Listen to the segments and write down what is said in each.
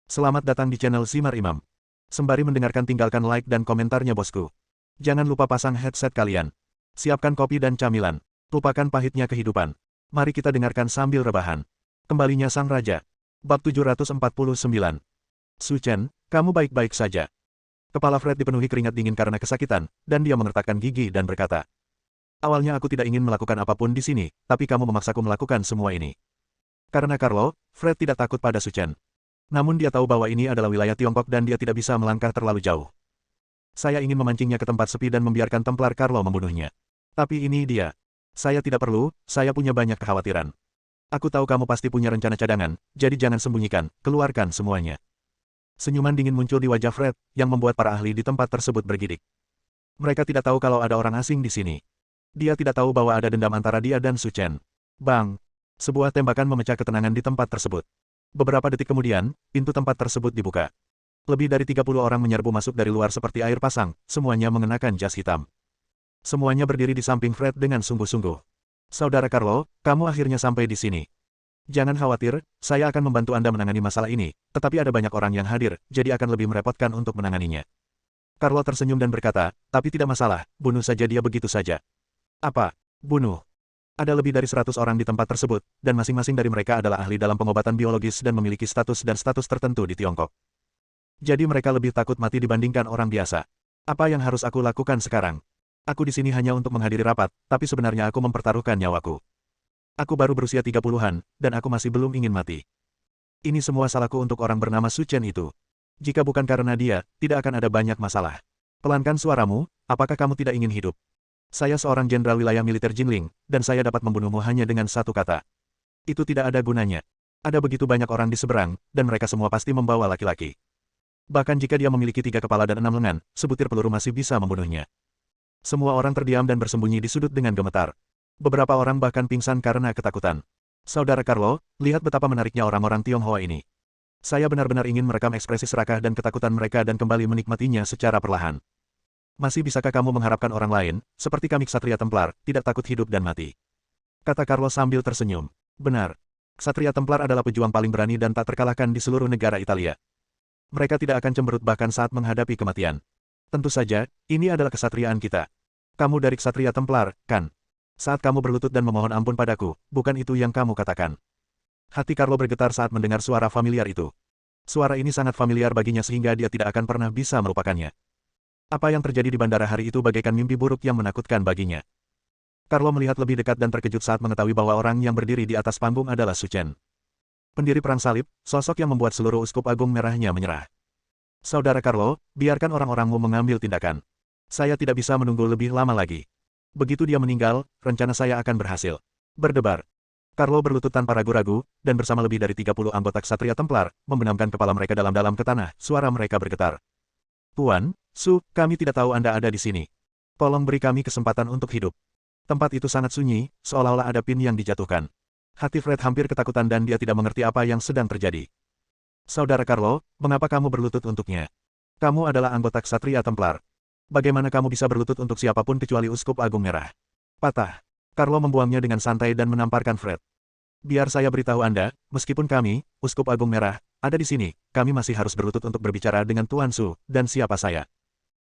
Selamat datang di channel Simar Imam. Sembari mendengarkan tinggalkan like dan komentarnya bosku. Jangan lupa pasang headset kalian. Siapkan kopi dan camilan. Lupakan pahitnya kehidupan. Mari kita dengarkan sambil rebahan. Kembalinya Sang Raja. Bab 749. Su Chen, kamu baik-baik saja. Kepala Fred dipenuhi keringat dingin karena kesakitan, dan dia mengertakkan gigi dan berkata, awalnya aku tidak ingin melakukan apapun di sini, tapi kamu memaksaku melakukan semua ini. Karena Carlo, Fred tidak takut pada Su Chen. Namun dia tahu bahwa ini adalah wilayah Tiongkok dan dia tidak bisa melangkah terlalu jauh. Saya ingin memancingnya ke tempat sepi dan membiarkan Templar Carlo membunuhnya. Tapi ini dia. Saya tidak perlu, saya punya banyak kekhawatiran. Aku tahu kamu pasti punya rencana cadangan, jadi jangan sembunyikan, keluarkan semuanya. Senyuman dingin muncul di wajah Fred, yang membuat para ahli di tempat tersebut bergidik. Mereka tidak tahu kalau ada orang asing di sini. Dia tidak tahu bahwa ada dendam antara dia dan Su Chen. Bang! Sebuah tembakan memecah ketenangan di tempat tersebut. Beberapa detik kemudian, pintu tempat tersebut dibuka. Lebih dari 30 orang menyerbu masuk dari luar seperti air pasang, semuanya mengenakan jas hitam. Semuanya berdiri di samping Fred dengan sungguh-sungguh. Saudara Carlo, kamu akhirnya sampai di sini. Jangan khawatir, saya akan membantu Anda menangani masalah ini, tetapi ada banyak orang yang hadir, jadi akan lebih merepotkan untuk menanganinya. Carlo tersenyum dan berkata, tapi tidak masalah, bunuh saja dia begitu saja. Apa? Bunuh? Ada lebih dari 100 orang di tempat tersebut, dan masing-masing dari mereka adalah ahli dalam pengobatan biologis dan memiliki status tertentu di Tiongkok. Jadi mereka lebih takut mati dibandingkan orang biasa. Apa yang harus aku lakukan sekarang? Aku di sini hanya untuk menghadiri rapat, tapi sebenarnya aku mempertaruhkan nyawaku. Aku baru berusia 30-an, dan aku masih belum ingin mati. Ini semua salahku untuk orang bernama Su Chen itu. Jika bukan karena dia, tidak akan ada banyak masalah. Pelankan suaramu, apakah kamu tidak ingin hidup? Saya seorang jenderal wilayah militer Jinling, dan saya dapat membunuhmu hanya dengan satu kata. Itu tidak ada gunanya. Ada begitu banyak orang di seberang, dan mereka semua pasti membawa laki-laki. Bahkan jika dia memiliki 3 kepala dan 6 lengan, sebutir peluru masih bisa membunuhnya. Semua orang terdiam dan bersembunyi di sudut dengan gemetar. Beberapa orang bahkan pingsan karena ketakutan. Saudara Carlo, lihat betapa menariknya orang-orang Tionghoa ini. Saya benar-benar ingin merekam ekspresi serakah dan ketakutan mereka dan kembali menikmatinya secara perlahan. Masih bisakah kamu mengharapkan orang lain, seperti kami Ksatria Templar, tidak takut hidup dan mati? Kata Carlo sambil tersenyum. Benar. Ksatria Templar adalah pejuang paling berani dan tak terkalahkan di seluruh negara Italia. Mereka tidak akan cemberut bahkan saat menghadapi kematian. Tentu saja, ini adalah kesatriaan kita. Kamu dari Ksatria Templar, kan? Saat kamu berlutut dan memohon ampun padaku, bukan itu yang kamu katakan. Hati Carlo bergetar saat mendengar suara familiar itu. Suara ini sangat familiar baginya sehingga dia tidak akan pernah bisa melupakannya. Apa yang terjadi di bandara hari itu bagaikan mimpi buruk yang menakutkan baginya. Carlo melihat lebih dekat dan terkejut saat mengetahui bahwa orang yang berdiri di atas panggung adalah Su Chen. Pendiri Perang Salib, sosok yang membuat seluruh uskup agung merahnya menyerah. Saudara Carlo, biarkan orang-orangmu mengambil tindakan. Saya tidak bisa menunggu lebih lama lagi. Begitu dia meninggal, rencana saya akan berhasil. Berdebar. Carlo berlutut tanpa ragu-ragu, dan bersama lebih dari 30 anggota Ksatria Templar, membenamkan kepala mereka dalam-dalam ke tanah, suara mereka bergetar. Tuan, Su, kami tidak tahu Anda ada di sini. Tolong beri kami kesempatan untuk hidup. Tempat itu sangat sunyi, seolah-olah ada pin yang dijatuhkan. Hati Fred hampir ketakutan dan dia tidak mengerti apa yang sedang terjadi. Saudara Carlo, mengapa kamu berlutut untuknya? Kamu adalah anggota Ksatria Templar. Bagaimana kamu bisa berlutut untuk siapapun kecuali Uskup Agung Merah? Patah. Carlo membuangnya dengan santai dan menamparkan Fred. Biar saya beritahu Anda, meskipun kami, Uskup Agung Merah, ada di sini, kami masih harus berlutut untuk berbicara dengan Tuan Su, dan siapa saya.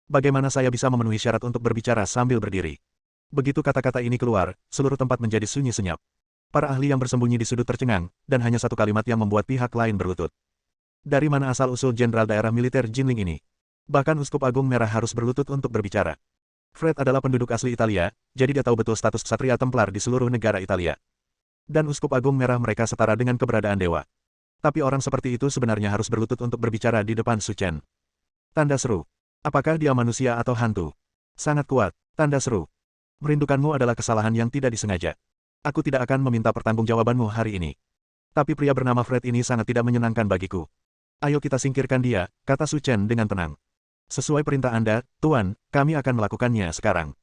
Bagaimana saya bisa memenuhi syarat untuk berbicara sambil berdiri? Begitu kata-kata ini keluar, seluruh tempat menjadi sunyi senyap. Para ahli yang bersembunyi di sudut tercengang, dan hanya satu kalimat yang membuat pihak lain berlutut. Dari mana asal-usul jenderal daerah militer Jinling ini? Bahkan Uskup Agung Merah harus berlutut untuk berbicara. Fred adalah penduduk asli Italia, jadi dia tahu betul status Ksatria Templar di seluruh negara Italia. Dan Uskup Agung Merah mereka setara dengan keberadaan dewa. Tapi orang seperti itu sebenarnya harus berlutut untuk berbicara di depan Su Chen. Tanda seru. Apakah dia manusia atau hantu? Sangat kuat. Tanda seru. Merindukanmu adalah kesalahan yang tidak disengaja. Aku tidak akan meminta pertanggungjawabanmu hari ini. Tapi pria bernama Fred ini sangat tidak menyenangkan bagiku. Ayo kita singkirkan dia, kata Su Chen dengan tenang. Sesuai perintah Anda, Tuan, kami akan melakukannya sekarang.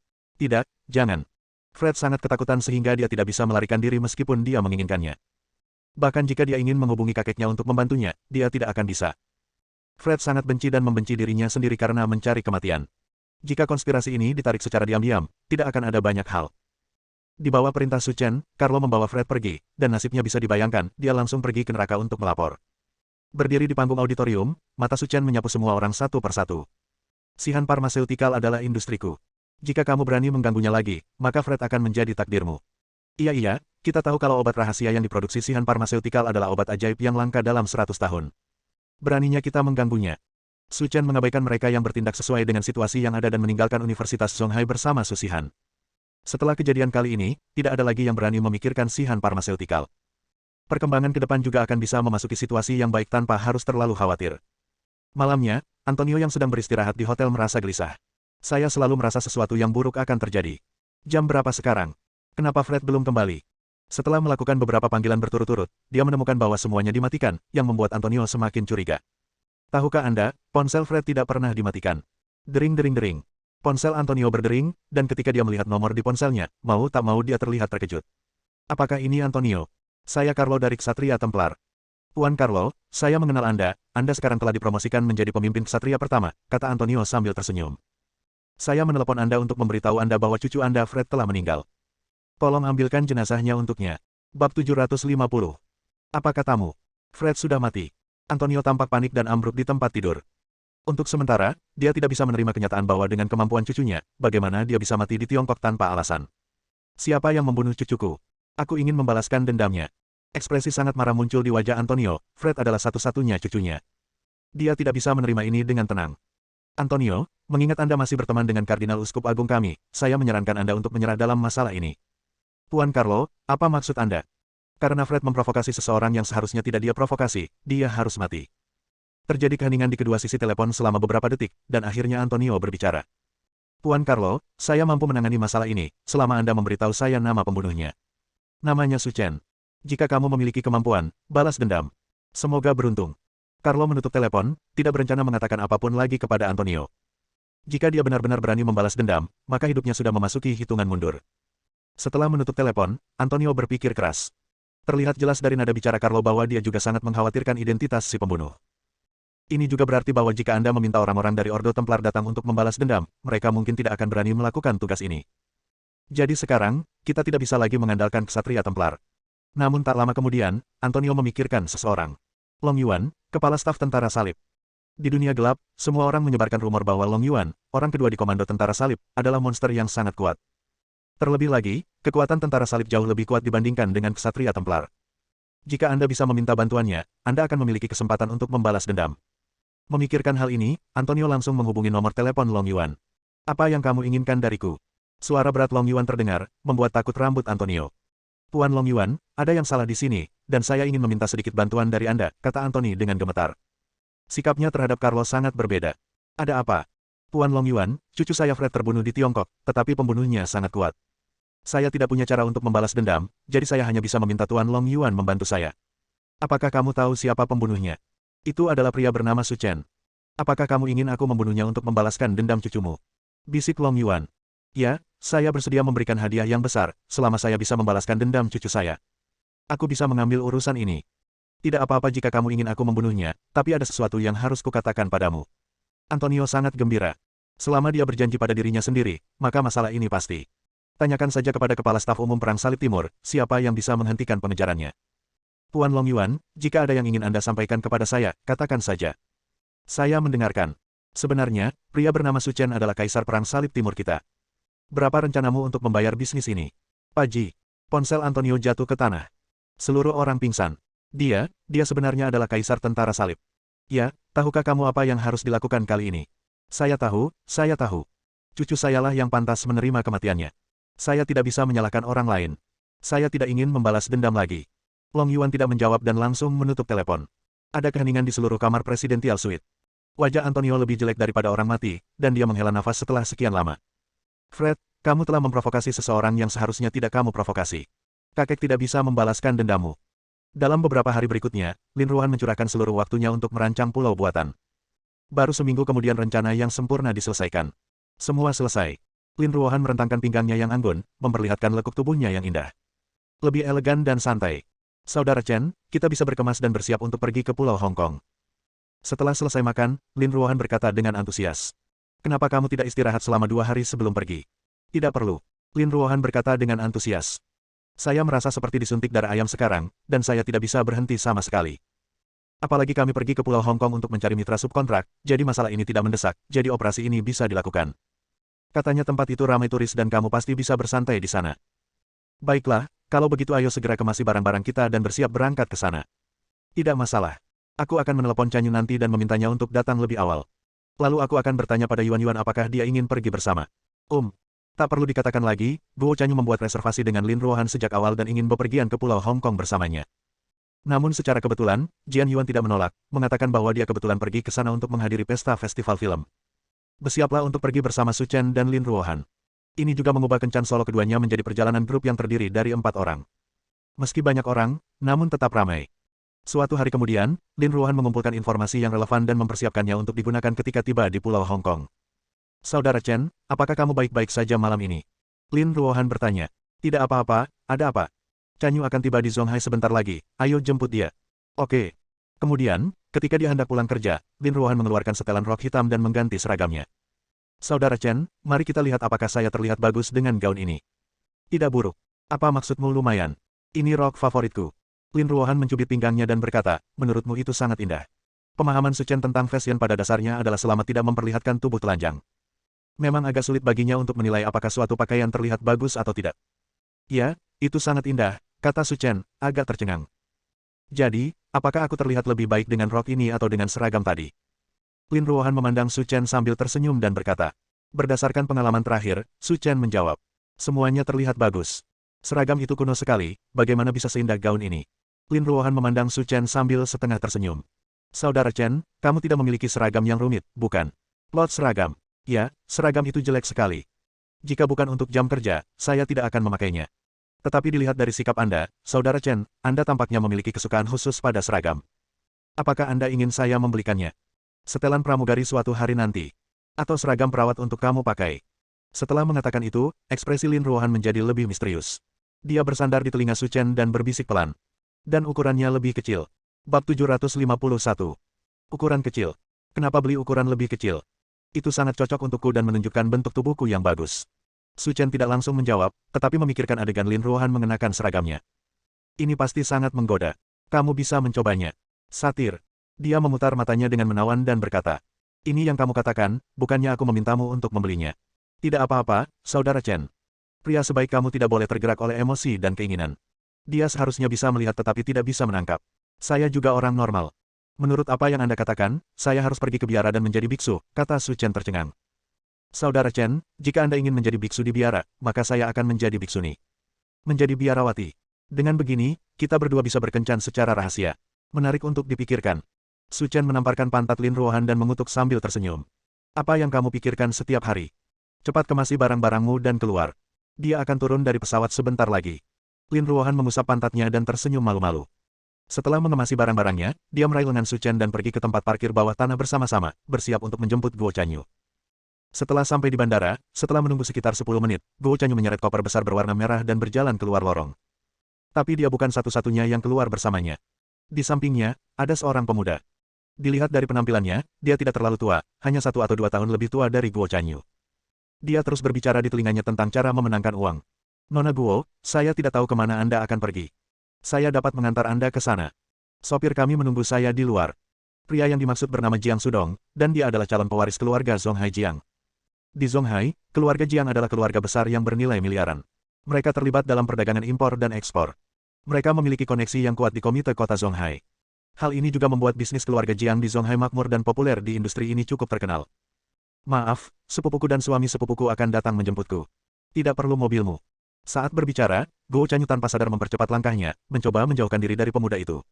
Tidak, jangan. Fred sangat ketakutan sehingga dia tidak bisa melarikan diri meskipun dia menginginkannya. Bahkan jika dia ingin menghubungi kakeknya untuk membantunya, dia tidak akan bisa. Fred sangat benci dan membenci dirinya sendiri karena mencari kematian. Jika konspirasi ini ditarik secara diam-diam, tidak akan ada banyak hal. Di bawah perintah Su Chen, Carlo membawa Fred pergi, dan nasibnya bisa dibayangkan, dia langsung pergi ke neraka untuk melapor. Berdiri di panggung auditorium, mata Su Chen menyapu semua orang satu persatu. Sihan Pharmaceutical adalah industriku. Jika kamu berani mengganggunya lagi, maka Fred akan menjadi takdirmu. Iya, kita tahu kalau obat rahasia yang diproduksi Sihan Pharmaceutical adalah obat ajaib yang langka dalam 100 tahun. Beraninya kita mengganggunya. Su Chen mengabaikan mereka yang bertindak sesuai dengan situasi yang ada dan meninggalkan Universitas Zonghai bersama Su Sihan. Setelah kejadian kali ini, tidak ada lagi yang berani memikirkan Sihan Pharmaceutical. Perkembangan ke depan juga akan bisa memasuki situasi yang baik tanpa harus terlalu khawatir. Malamnya, Antonio yang sedang beristirahat di hotel merasa gelisah. Saya selalu merasa sesuatu yang buruk akan terjadi. Jam berapa sekarang? Kenapa Fred belum kembali? Setelah melakukan beberapa panggilan berturut-turut, dia menemukan bahwa semuanya dimatikan, yang membuat Antonio semakin curiga. Tahukah Anda, ponsel Fred tidak pernah dimatikan. Dering-dering-dering. Ponsel Antonio berdering, dan ketika dia melihat nomor di ponselnya, mau tak mau dia terlihat terkejut. Apakah ini Antonio? Saya Carlo dari Ksatria Templar. Tuan Carlo, saya mengenal Anda sekarang telah dipromosikan menjadi pemimpin Ksatria pertama, kata Antonio sambil tersenyum. Saya menelepon Anda untuk memberitahu Anda bahwa cucu Anda Fred telah meninggal. Tolong ambilkan jenazahnya untuknya. Bab 750. Apa katamu? Fred sudah mati. Antonio tampak panik dan ambruk di tempat tidur. Untuk sementara, dia tidak bisa menerima kenyataan bahwa dengan kemampuan cucunya, bagaimana dia bisa mati di Tiongkok tanpa alasan. Siapa yang membunuh cucuku? Aku ingin membalaskan dendamnya. Ekspresi sangat marah muncul di wajah Antonio, Fred adalah satu-satunya cucunya. Dia tidak bisa menerima ini dengan tenang. Antonio, mengingat Anda masih berteman dengan Kardinal Uskup Agung kami, saya menyarankan Anda untuk menyerah dalam masalah ini. Tuan Carlo, apa maksud Anda? Karena Fred memprovokasi seseorang yang seharusnya tidak dia provokasi, dia harus mati. Terjadi keheningan di kedua sisi telepon selama beberapa detik, dan akhirnya Antonio berbicara. Tuan Carlo, saya mampu menangani masalah ini, selama Anda memberitahu saya nama pembunuhnya. Namanya Su Chen. Jika kamu memiliki kemampuan, balas dendam. Semoga beruntung. Carlo menutup telepon, tidak berencana mengatakan apapun lagi kepada Antonio. Jika dia benar-benar berani membalas dendam, maka hidupnya sudah memasuki hitungan mundur. Setelah menutup telepon, Antonio berpikir keras. Terlihat jelas dari nada bicara Carlo bahwa dia juga sangat mengkhawatirkan identitas si pembunuh. Ini juga berarti bahwa jika Anda meminta orang-orang dari Ordo Templar datang untuk membalas dendam, mereka mungkin tidak akan berani melakukan tugas ini. Jadi sekarang, kita tidak bisa lagi mengandalkan Ksatria Templar. Namun tak lama kemudian, Antonio memikirkan seseorang. Long Yuan, kepala staf tentara salib. Di dunia gelap, semua orang menyebarkan rumor bahwa Long Yuan, orang kedua di komando tentara salib, adalah monster yang sangat kuat. Terlebih lagi, kekuatan tentara salib jauh lebih kuat dibandingkan dengan Ksatria Templar. Jika Anda bisa meminta bantuannya, Anda akan memiliki kesempatan untuk membalas dendam. Memikirkan hal ini, Antonio langsung menghubungi nomor telepon Long Yuan. Apa yang kamu inginkan dariku? Suara berat Long Yuan terdengar, membuat takut rambut Antonio. Tuan Long Yuan, ada yang salah di sini, dan saya ingin meminta sedikit bantuan dari Anda, kata Anthony dengan gemetar. Sikapnya terhadap Carlo sangat berbeda. Ada apa? Tuan Long Yuan, cucu saya Fred terbunuh di Tiongkok, tetapi pembunuhnya sangat kuat. Saya tidak punya cara untuk membalas dendam, jadi saya hanya bisa meminta Tuan Long Yuan membantu saya. Apakah kamu tahu siapa pembunuhnya? Itu adalah pria bernama Su Chen. Apakah kamu ingin aku membunuhnya untuk membalaskan dendam cucumu? Bisik Long Yuan. Ya, saya bersedia memberikan hadiah yang besar, selama saya bisa membalaskan dendam cucu saya. Aku bisa mengambil urusan ini. Tidak apa-apa jika kamu ingin aku membunuhnya, tapi ada sesuatu yang harus kukatakan padamu. Antonio sangat gembira. Selama dia berjanji pada dirinya sendiri, maka masalah ini pasti. Tanyakan saja kepada Kepala Staf Umum Perang Salib Timur, siapa yang bisa menghentikan pengejarannya. Tuan Long Yuan, jika ada yang ingin Anda sampaikan kepada saya, katakan saja. Saya mendengarkan. Sebenarnya, pria bernama Su Chen adalah Kaisar Perang Salib Timur kita. Berapa rencanamu untuk membayar bisnis ini? Paji. Ponsel Antonio jatuh ke tanah. Seluruh orang pingsan. Dia sebenarnya adalah Kaisar Tentara Salib. Ya, tahukah kamu apa yang harus dilakukan kali ini? Saya tahu. Cucu sayalah yang pantas menerima kematiannya. Saya tidak bisa menyalahkan orang lain. Saya tidak ingin membalas dendam lagi. Long Yuan tidak menjawab dan langsung menutup telepon. Ada keheningan di seluruh kamar Presidential Suite. Wajah Antonio lebih jelek daripada orang mati, dan dia menghela nafas setelah sekian lama. Fred, kamu telah memprovokasi seseorang yang seharusnya tidak kamu provokasi. Kakek tidak bisa membalaskan dendammu. Dalam beberapa hari berikutnya, Lin Ruan mencurahkan seluruh waktunya untuk merancang pulau buatan. Baru seminggu kemudian rencana yang sempurna diselesaikan. Semua selesai. Lin Ruohan merentangkan pinggangnya yang anggun, memperlihatkan lekuk tubuhnya yang indah. Lebih elegan dan santai. Saudara Chen, kita bisa berkemas dan bersiap untuk pergi ke Pulau Hong Kong. Setelah selesai makan, Lin Ruohan berkata dengan antusias. Kenapa kamu tidak istirahat selama 2 hari sebelum pergi? Tidak perlu. Lin Ruohan berkata dengan antusias. Saya merasa seperti disuntik darah ayam sekarang, dan saya tidak bisa berhenti sama sekali. Apalagi kami pergi ke Pulau Hong Kong untuk mencari mitra subkontrak, jadi masalah ini tidak mendesak, jadi operasi ini bisa dilakukan. Katanya tempat itu ramai turis dan kamu pasti bisa bersantai di sana. Baiklah, kalau begitu ayo segera kemasi barang-barang kita dan bersiap berangkat ke sana. Tidak masalah. Aku akan menelepon Chanyu nanti dan memintanya untuk datang lebih awal. Lalu aku akan bertanya pada Yuan Yuan apakah dia ingin pergi bersama. Tak perlu dikatakan lagi, Guo Chanyu membuat reservasi dengan Lin Ruohan sejak awal dan ingin bepergian ke Pulau Hong Kong bersamanya. Namun secara kebetulan, Jian Yuan tidak menolak, mengatakan bahwa dia kebetulan pergi ke sana untuk menghadiri pesta festival film. Bersiaplah untuk pergi bersama Su Chen dan Lin Ruohan. Ini juga mengubah kencan solo keduanya menjadi perjalanan grup yang terdiri dari 4 orang. Meski banyak orang, namun tetap ramai. Suatu hari kemudian, Lin Ruohan mengumpulkan informasi yang relevan dan mempersiapkannya untuk digunakan ketika tiba di Pulau Hong Kong. Saudara Chen, apakah kamu baik-baik saja malam ini? Lin Ruohan bertanya. Tidak apa-apa, ada apa? Chanyu akan tiba di Zonghai sebentar lagi, ayo jemput dia. Oke. Kemudian, ketika dia hendak pulang kerja, Lin Ruohan mengeluarkan setelan rok hitam dan mengganti seragamnya. Saudara Chen, mari kita lihat apakah saya terlihat bagus dengan gaun ini. Tidak buruk. Apa maksudmu lumayan? Ini rok favoritku. Lin Ruohan mencubit pinggangnya dan berkata, menurutmu itu sangat indah. Pemahaman Su Chen tentang fashion pada dasarnya adalah selama tidak memperlihatkan tubuh telanjang. Memang agak sulit baginya untuk menilai apakah suatu pakaian terlihat bagus atau tidak. Ya, itu sangat indah, kata Su Chen, agak tercengang. Jadi, apakah aku terlihat lebih baik dengan rok ini atau dengan seragam tadi? Lin Ruohan memandang Su Chen sambil tersenyum dan berkata. Berdasarkan pengalaman terakhir, Su Chen menjawab. Semuanya terlihat bagus. Seragam itu kuno sekali, bagaimana bisa seindah gaun ini? Lin Ruohan memandang Su Chen sambil setengah tersenyum. Saudara Chen, kamu tidak memiliki seragam yang rumit, bukan? Lot seragam. Ya, seragam itu jelek sekali. Jika bukan untuk jam kerja, saya tidak akan memakainya. Tetapi dilihat dari sikap Anda, Saudara Chen, Anda tampaknya memiliki kesukaan khusus pada seragam. Apakah Anda ingin saya membelikannya? Setelan pramugari suatu hari nanti. Atau seragam perawat untuk kamu pakai. Setelah mengatakan itu, ekspresi Lin Ruohan menjadi lebih misterius. Dia bersandar di telinga Su Chen dan berbisik pelan. Dan ukurannya lebih kecil. Bab 751. Ukuran kecil. Kenapa beli ukuran lebih kecil? Itu sangat cocok untukku dan menunjukkan bentuk tubuhku yang bagus. Su Chen tidak langsung menjawab, tetapi memikirkan adegan Lin Ruohan mengenakan seragamnya. Ini pasti sangat menggoda. Kamu bisa mencobanya. Satir. Dia memutar matanya dengan menawan dan berkata, ini yang kamu katakan, bukannya aku memintamu untuk membelinya. Tidak apa-apa, Saudara Chen. Pria sebaik kamu tidak boleh tergerak oleh emosi dan keinginan. Dia seharusnya bisa melihat tetapi tidak bisa menangkap. Saya juga orang normal. Menurut apa yang Anda katakan, saya harus pergi ke biara dan menjadi biksu, kata Su Chen tercengang. Saudara Chen, jika Anda ingin menjadi biksu di biara, maka saya akan menjadi biksuni. Menjadi biarawati. Dengan begini, kita berdua bisa berkencan secara rahasia. Menarik untuk dipikirkan. Su Chen menamparkan pantat Lin Ruohan dan mengutuk sambil tersenyum. Apa yang kamu pikirkan setiap hari? Cepat kemasi barang-barangmu dan keluar. Dia akan turun dari pesawat sebentar lagi. Lin Ruohan mengusap pantatnya dan tersenyum malu-malu. Setelah mengemasi barang-barangnya, dia meraih lengan Su Chen dan pergi ke tempat parkir bawah tanah bersama-sama, bersiap untuk menjemput Guo Chanyu. Setelah sampai di bandara, setelah menunggu sekitar 10 menit, Guo Chanyu menyeret koper besar berwarna merah dan berjalan keluar lorong. Tapi dia bukan satu-satunya yang keluar bersamanya. Di sampingnya, ada seorang pemuda. Dilihat dari penampilannya, dia tidak terlalu tua, hanya 1 atau 2 tahun lebih tua dari Guo Chanyu. Dia terus berbicara di telinganya tentang cara memenangkan uang. Nona Guo, saya tidak tahu kemana Anda akan pergi. Saya dapat mengantar Anda ke sana. Sopir kami menunggu saya di luar. Pria yang dimaksud bernama Jiang Sudong, dan dia adalah calon pewaris keluarga Zonghai Jiang. Di Zonghai, keluarga Jiang adalah keluarga besar yang bernilai miliaran. Mereka terlibat dalam perdagangan impor dan ekspor. Mereka memiliki koneksi yang kuat di komite kota Zonghai. Hal ini juga membuat bisnis keluarga Jiang di Zonghai makmur dan populer di industri ini cukup terkenal. Maaf, sepupuku dan suami sepupuku akan datang menjemputku. Tidak perlu mobilmu. Saat berbicara, Guo Chanyu tanpa sadar mempercepat langkahnya, mencoba menjauhkan diri dari pemuda itu.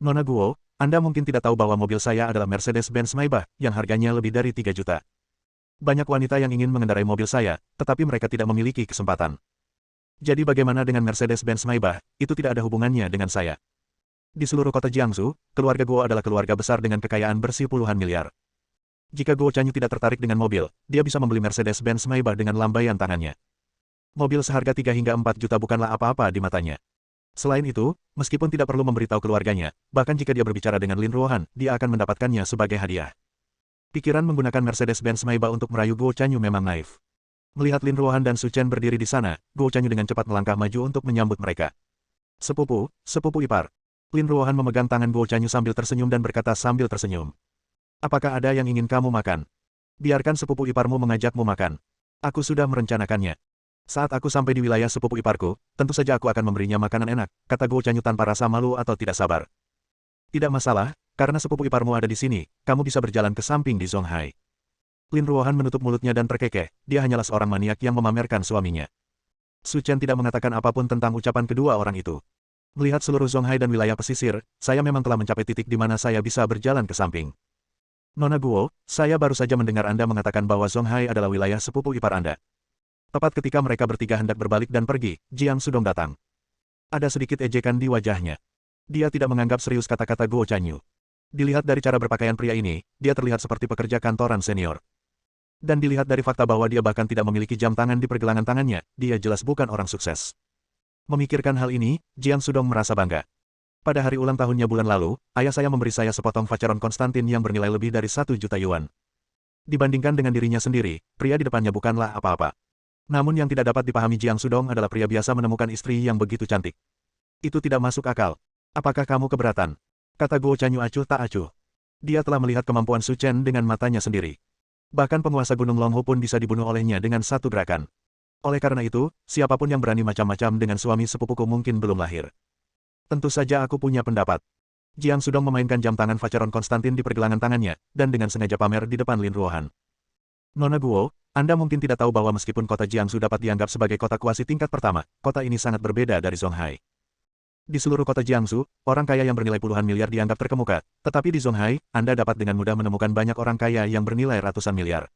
Nona Guo, Anda mungkin tidak tahu bahwa mobil saya adalah Mercedes-Benz Maybach, yang harganya lebih dari 3 juta. Banyak wanita yang ingin mengendarai mobil saya, tetapi mereka tidak memiliki kesempatan. Jadi bagaimana dengan Mercedes-Benz Maybach, itu tidak ada hubungannya dengan saya. Di seluruh kota Jiangsu, keluarga Guo adalah keluarga besar dengan kekayaan bersih puluhan miliar. Jika Guo Chanyu tidak tertarik dengan mobil, dia bisa membeli Mercedes-Benz Maybach dengan lambaian tangannya. Mobil seharga 3 hingga 4 juta bukanlah apa-apa di matanya. Selain itu, meskipun tidak perlu memberitahu keluarganya, bahkan jika dia berbicara dengan Lin Ruohan, dia akan mendapatkannya sebagai hadiah. Pikiran menggunakan Mercedes-Benz Maybach untuk merayu Guo Chanyu memang naif. Melihat Lin Ruohan dan Su Chen berdiri di sana, Guo Chanyu dengan cepat melangkah maju untuk menyambut mereka. Sepupu ipar. Lin Ruohan memegang tangan Guo Chanyu sambil tersenyum dan berkata sambil tersenyum. Apakah ada yang ingin kamu makan? Biarkan sepupu iparmu mengajakmu makan. Aku sudah merencanakannya. Saat aku sampai di wilayah sepupu iparku, tentu saja aku akan memberinya makanan enak, kata Guo Chanyu tanpa rasa malu atau tidak sabar. Tidak masalah, karena sepupu iparmu ada di sini, kamu bisa berjalan ke samping di Zonghai. Lin Ruohan menutup mulutnya dan terkekeh, dia hanyalah seorang maniak yang memamerkan suaminya. Su Chen tidak mengatakan apapun tentang ucapan kedua orang itu. Melihat seluruh Zonghai dan wilayah pesisir, saya memang telah mencapai titik di mana saya bisa berjalan ke samping. Nona Guo, saya baru saja mendengar Anda mengatakan bahwa Zonghai adalah wilayah sepupu ipar Anda. Tepat ketika mereka bertiga hendak berbalik dan pergi, Jiang Sudong datang. Ada sedikit ejekan di wajahnya. Dia tidak menganggap serius kata-kata Guo Chanyu. Dilihat dari cara berpakaian pria ini, dia terlihat seperti pekerja kantoran senior. Dan dilihat dari fakta bahwa dia bahkan tidak memiliki jam tangan di pergelangan tangannya, dia jelas bukan orang sukses. Memikirkan hal ini, Jiang Sudong merasa bangga. Pada hari ulang tahunnya bulan lalu, ayah saya memberi saya sepotong Vacheron Konstantin yang bernilai lebih dari 1 juta yuan. Dibandingkan dengan dirinya sendiri, pria di depannya bukanlah apa-apa. Namun yang tidak dapat dipahami Jiang Sudong adalah pria biasa menemukan istri yang begitu cantik. Itu tidak masuk akal. Apakah kamu keberatan? Kata Guo Chanyu acuh tak acuh. Dia telah melihat kemampuan Su Chen dengan matanya sendiri. Bahkan penguasa Gunung Longhu pun bisa dibunuh olehnya dengan satu gerakan. Oleh karena itu, siapapun yang berani macam-macam dengan suami sepupuku mungkin belum lahir. Tentu saja aku punya pendapat. Jiang Sudong memainkan jam tangan Vacheron Konstantin di pergelangan tangannya, dan dengan sengaja pamer di depan Lin Ruohan. Nona Guo, Anda mungkin tidak tahu bahwa meskipun kota Jiangsu dapat dianggap sebagai kota kuasi tingkat pertama, kota ini sangat berbeda dari Zonghai. Di seluruh kota Jiangsu, orang kaya yang bernilai puluhan miliar dianggap terkemuka, tetapi di Zonghai, Anda dapat dengan mudah menemukan banyak orang kaya yang bernilai ratusan miliar.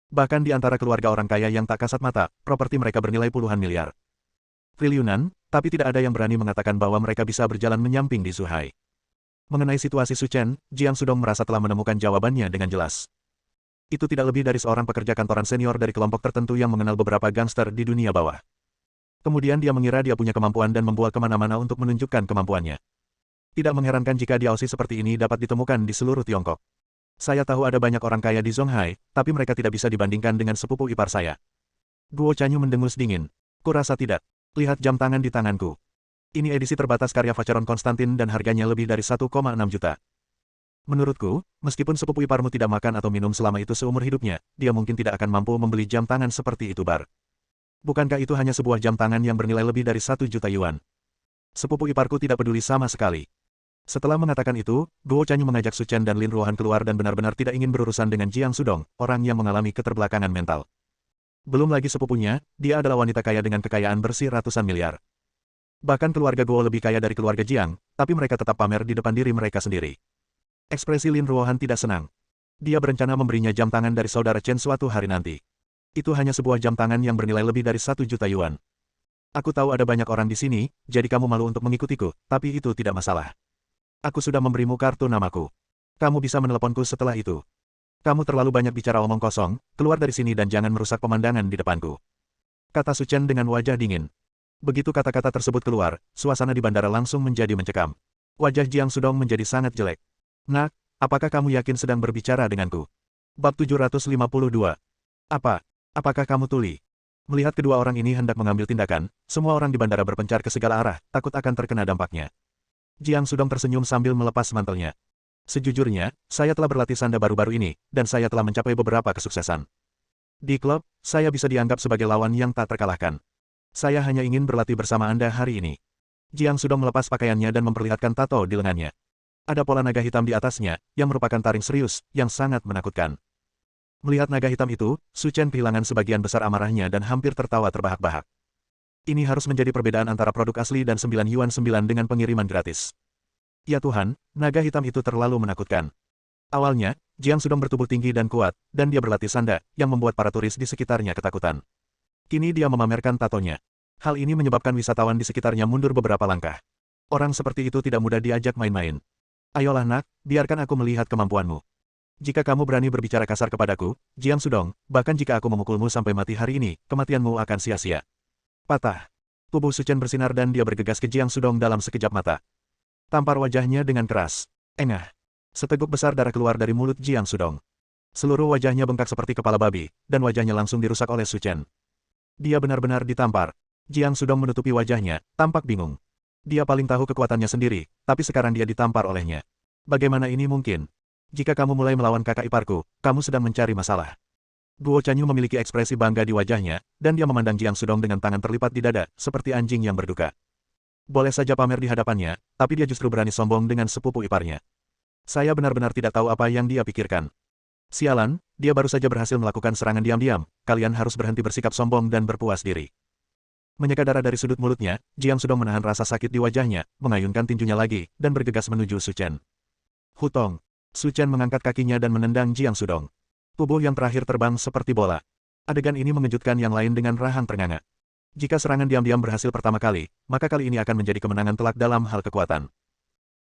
Bahkan di antara keluarga orang kaya yang tak kasat mata, properti mereka bernilai puluhan miliar. Triliunan, tapi tidak ada yang berani mengatakan bahwa mereka bisa berjalan menyamping di Zuhai. Mengenai situasi Su Chen, Jiang Sudong merasa telah menemukan jawabannya dengan jelas. Itu tidak lebih dari seorang pekerja kantoran senior dari kelompok tertentu yang mengenal beberapa gangster di dunia bawah. Kemudian dia mengira dia punya kemampuan dan membual kemana-mana untuk menunjukkan kemampuannya. Tidak mengherankan jika diausi seperti ini dapat ditemukan di seluruh Tiongkok. Saya tahu ada banyak orang kaya di Zonghai, tapi mereka tidak bisa dibandingkan dengan sepupu ipar saya. Guo Chanyu mendengus dingin. Kurasa tidak. Lihat jam tangan di tanganku. Ini edisi terbatas karya Vacheron Konstantin dan harganya lebih dari 1,6 juta. Menurutku, meskipun sepupu iparmu tidak makan atau minum selama itu seumur hidupnya, dia mungkin tidak akan mampu membeli jam tangan seperti itu bar. Bukankah itu hanya sebuah jam tangan yang bernilai lebih dari 1 juta yuan? Sepupu iparku tidak peduli sama sekali. Setelah mengatakan itu, Guo Chanyu mengajak Su Chen dan Lin Ruohan keluar dan benar-benar tidak ingin berurusan dengan Jiang Sudong, orang yang mengalami keterbelakangan mental. Belum lagi sepupunya, dia adalah wanita kaya dengan kekayaan bersih ratusan miliar. Bahkan keluarga Guo lebih kaya dari keluarga Jiang, tapi mereka tetap pamer di depan diri mereka sendiri. Ekspresi Lin Ruohan tidak senang. Dia berencana memberinya jam tangan dari saudara Chen suatu hari nanti. Itu hanya sebuah jam tangan yang bernilai lebih dari 1 juta yuan. Aku tahu ada banyak orang di sini, jadi kamu malu untuk mengikutiku, tapi itu tidak masalah. Aku sudah memberimu kartu namaku. Kamu bisa meneleponku setelah itu. Kamu terlalu banyak bicara omong kosong, keluar dari sini dan jangan merusak pemandangan di depanku. Kata Su Chen dengan wajah dingin. Begitu kata-kata tersebut keluar, suasana di bandara langsung menjadi mencekam. Wajah Jiang Sudong menjadi sangat jelek. Nak, apakah kamu yakin sedang berbicara denganku? Bab 752. Apa? Apakah kamu tuli? Melihat kedua orang ini hendak mengambil tindakan, semua orang di bandara berpencar ke segala arah, takut akan terkena dampaknya. Jiang Sudong tersenyum sambil melepas mantelnya. Sejujurnya, saya telah berlatih sanda baru-baru ini, dan saya telah mencapai beberapa kesuksesan. Di klub, saya bisa dianggap sebagai lawan yang tak terkalahkan. Saya hanya ingin berlatih bersama Anda hari ini. Jiang Sudong melepas pakaiannya dan memperlihatkan tato di lengannya. Ada pola naga hitam di atasnya, yang merupakan taring serius, yang sangat menakutkan. Melihat naga hitam itu, Su Chen kehilangan sebagian besar amarahnya dan hampir tertawa terbahak-bahak. Ini harus menjadi perbedaan antara produk asli dan 9 yuan 9 dengan pengiriman gratis. Ya Tuhan, naga hitam itu terlalu menakutkan. Awalnya, Jiang Sudong bertubuh tinggi dan kuat, dan dia berlatih sanda, yang membuat para turis di sekitarnya ketakutan. Kini dia memamerkan tatonya. Hal ini menyebabkan wisatawan di sekitarnya mundur beberapa langkah. Orang seperti itu tidak mudah diajak main-main. Ayolah nak, biarkan aku melihat kemampuanmu. Jika kamu berani berbicara kasar kepadaku, Jiang Sudong, bahkan jika aku memukulmu sampai mati hari ini, kematianmu akan sia-sia. Patah. Tubuh Su Chen bersinar dan dia bergegas ke Jiang Sudong dalam sekejap mata. Tampar wajahnya dengan keras. Engah. Seteguk besar darah keluar dari mulut Jiang Sudong. Seluruh wajahnya bengkak seperti kepala babi, dan wajahnya langsung dirusak oleh Su Chen. Dia benar-benar ditampar. Jiang Sudong menutupi wajahnya, tampak bingung. Dia paling tahu kekuatannya sendiri, tapi sekarang dia ditampar olehnya. Bagaimana ini mungkin? Jika kamu mulai melawan kakak iparku, kamu sedang mencari masalah. Guo Chanyu memiliki ekspresi bangga di wajahnya, dan dia memandang Jiang Sudong dengan tangan terlipat di dada, seperti anjing yang berduka. Boleh saja pamer di hadapannya, tapi dia justru berani sombong dengan sepupu iparnya. Saya benar-benar tidak tahu apa yang dia pikirkan. Sialan, dia baru saja berhasil melakukan serangan diam-diam, kalian harus berhenti bersikap sombong dan berpuas diri. Menyeka darah dari sudut mulutnya, Jiang Sudong menahan rasa sakit di wajahnya, mengayunkan tinjunya lagi, dan bergegas menuju Su Chen. Hutong. Su Chen mengangkat kakinya dan menendang Jiang Sudong. Tubuh yang terakhir terbang seperti bola. Adegan ini mengejutkan yang lain dengan rahang ternganga. Jika serangan diam-diam berhasil pertama kali, maka kali ini akan menjadi kemenangan telak dalam hal kekuatan.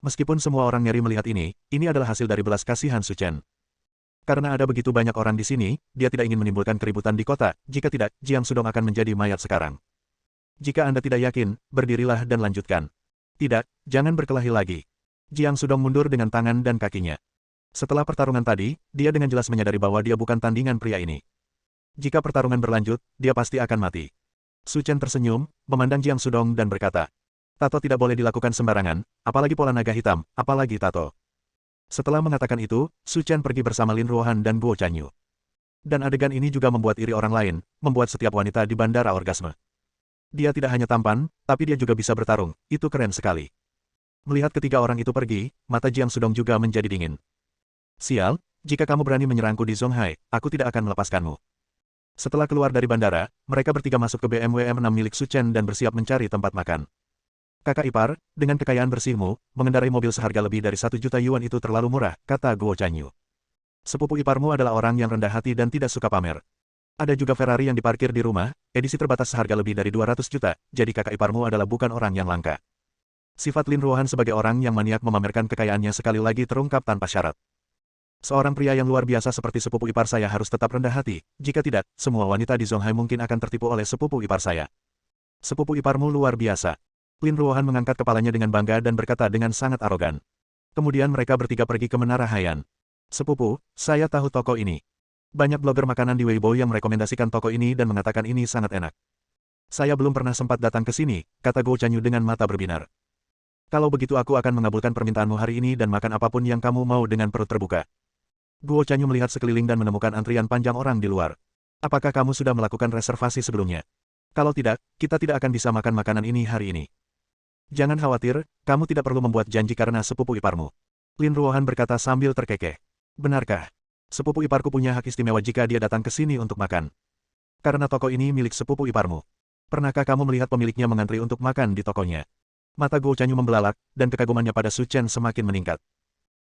Meskipun semua orang ngeri melihat ini adalah hasil dari belas kasihan Su Chen. Karena ada begitu banyak orang di sini, dia tidak ingin menimbulkan keributan di kota, jika tidak, Jiang Sudong akan menjadi mayat sekarang. Jika Anda tidak yakin, berdirilah dan lanjutkan. Tidak, jangan berkelahi lagi. Jiang Sudong mundur dengan tangan dan kakinya. Setelah pertarungan tadi, dia dengan jelas menyadari bahwa dia bukan tandingan pria ini. Jika pertarungan berlanjut, dia pasti akan mati. Su Chen tersenyum, memandang Jiang Sudong dan berkata, "Tato tidak boleh dilakukan sembarangan, apalagi pola naga hitam, apalagi tato." Setelah mengatakan itu, Su Chen pergi bersama Lin Ruohan dan Guo Chanyu. Dan adegan ini juga membuat iri orang lain, membuat setiap wanita di bandara orgasme. Dia tidak hanya tampan, tapi dia juga bisa bertarung, itu keren sekali. Melihat ketiga orang itu pergi, mata Jiang Sudong juga menjadi dingin. Sial, jika kamu berani menyerangku di Zonghai, aku tidak akan melepaskanmu. Setelah keluar dari bandara, mereka bertiga masuk ke BMW M6 milik Su Chen dan bersiap mencari tempat makan. Kakak ipar, dengan kekayaan bersihmu, mengendarai mobil seharga lebih dari 1 juta yuan itu terlalu murah, kata Guo Chanyu. Sepupu iparmu adalah orang yang rendah hati dan tidak suka pamer. Ada juga Ferrari yang diparkir di rumah, edisi terbatas seharga lebih dari 200 juta, jadi kakak iparmu adalah bukan orang yang langka. Sifat Lin Ruohan sebagai orang yang maniak memamerkan kekayaannya sekali lagi terungkap tanpa syarat. Seorang pria yang luar biasa seperti sepupu ipar saya harus tetap rendah hati, jika tidak, semua wanita di Zonghai mungkin akan tertipu oleh sepupu ipar saya. Sepupu iparmu luar biasa. Lin Ruohan mengangkat kepalanya dengan bangga dan berkata dengan sangat arogan. Kemudian mereka bertiga pergi ke Menara Haiyan. Sepupu, saya tahu toko ini. Banyak blogger makanan di Weibo yang merekomendasikan toko ini dan mengatakan ini sangat enak. Saya belum pernah sempat datang ke sini, kata Guo Chanyu dengan mata berbinar. Kalau begitu aku akan mengabulkan permintaanmu hari ini dan makan apapun yang kamu mau dengan perut terbuka. Guo Chanyu melihat sekeliling dan menemukan antrian panjang orang di luar. Apakah kamu sudah melakukan reservasi sebelumnya? Kalau tidak, kita tidak akan bisa makan makanan ini hari ini. Jangan khawatir, kamu tidak perlu membuat janji karena sepupu iparmu. Lin Ruohan berkata sambil terkekeh. Benarkah? Sepupu iparku punya hak istimewa jika dia datang ke sini untuk makan. Karena toko ini milik sepupu iparmu. Pernahkah kamu melihat pemiliknya mengantri untuk makan di tokonya? Mata Guo Chanyu membelalak, dan kekagumannya pada Su Chen semakin meningkat.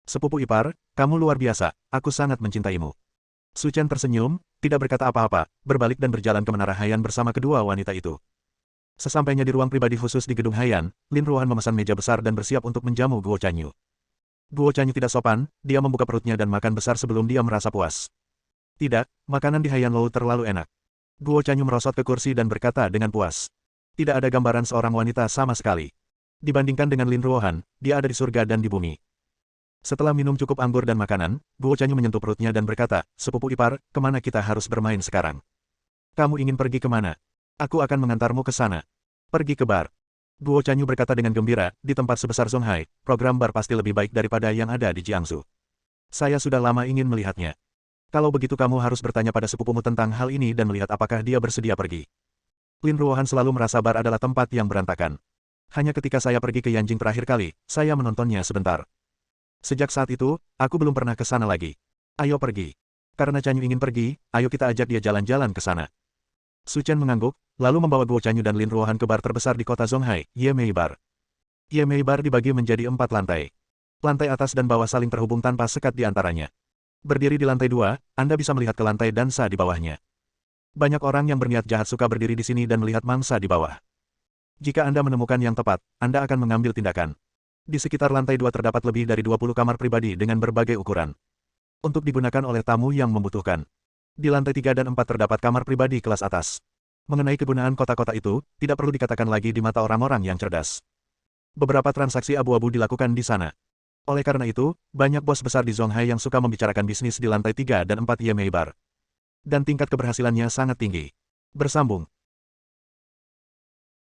Sepupu ipar, kamu luar biasa, aku sangat mencintaimu. Su Chen tersenyum, tidak berkata apa-apa, berbalik dan berjalan ke Menara Haiyan bersama kedua wanita itu. Sesampainya di ruang pribadi khusus di gedung Haiyan, Lin Ruohan memesan meja besar dan bersiap untuk menjamu Guo Chanyu. Guo Chanyu tidak sopan, dia membuka perutnya dan makan besar sebelum dia merasa puas. Tidak, makanan di Haiyan Lou terlalu enak. Guo Chanyu merosot ke kursi dan berkata dengan puas. Tidak ada gambaran seorang wanita sama sekali. Dibandingkan dengan Lin Ruohan, dia ada di surga dan di bumi. Setelah minum cukup anggur dan makanan, Guo Chanyu menyentuh perutnya dan berkata, sepupu ipar, kemana kita harus bermain sekarang? Kamu ingin pergi kemana? Aku akan mengantarmu ke sana. Pergi ke bar. Guo Chanyu berkata dengan gembira, di tempat sebesar Zonghai, program bar pasti lebih baik daripada yang ada di Jiangsu. Saya sudah lama ingin melihatnya. Kalau begitu kamu harus bertanya pada sepupumu tentang hal ini dan melihat apakah dia bersedia pergi. Lin Ruohan selalu merasa bar adalah tempat yang berantakan. Hanya ketika saya pergi ke Yanjing terakhir kali, saya menontonnya sebentar. Sejak saat itu, aku belum pernah ke sana lagi. Ayo pergi. Karena Chanyu ingin pergi, ayo kita ajak dia jalan-jalan ke sana. Su Chen mengangguk, lalu membawa Guo Chanyu dan Lin Ruohan ke bar terbesar di kota Zonghai, Yemei Bar. Yemei Bar dibagi menjadi 4 lantai. Lantai atas dan bawah saling terhubung tanpa sekat di antaranya. Berdiri di lantai 2, Anda bisa melihat ke lantai dansa di bawahnya. Banyak orang yang berniat jahat suka berdiri di sini dan melihat mangsa di bawah. Jika Anda menemukan yang tepat, Anda akan mengambil tindakan. Di sekitar lantai 2 terdapat lebih dari 20 kamar pribadi dengan berbagai ukuran. Untuk digunakan oleh tamu yang membutuhkan. Di lantai 3 dan 4 terdapat kamar pribadi kelas atas. Mengenai kegunaan kota-kota itu, tidak perlu dikatakan lagi di mata orang-orang yang cerdas. Beberapa transaksi abu-abu dilakukan di sana. Oleh karena itu, banyak bos besar di Zonghai yang suka membicarakan bisnis di lantai 3 dan 4 Yemei Bar. Dan tingkat keberhasilannya sangat tinggi. Bersambung,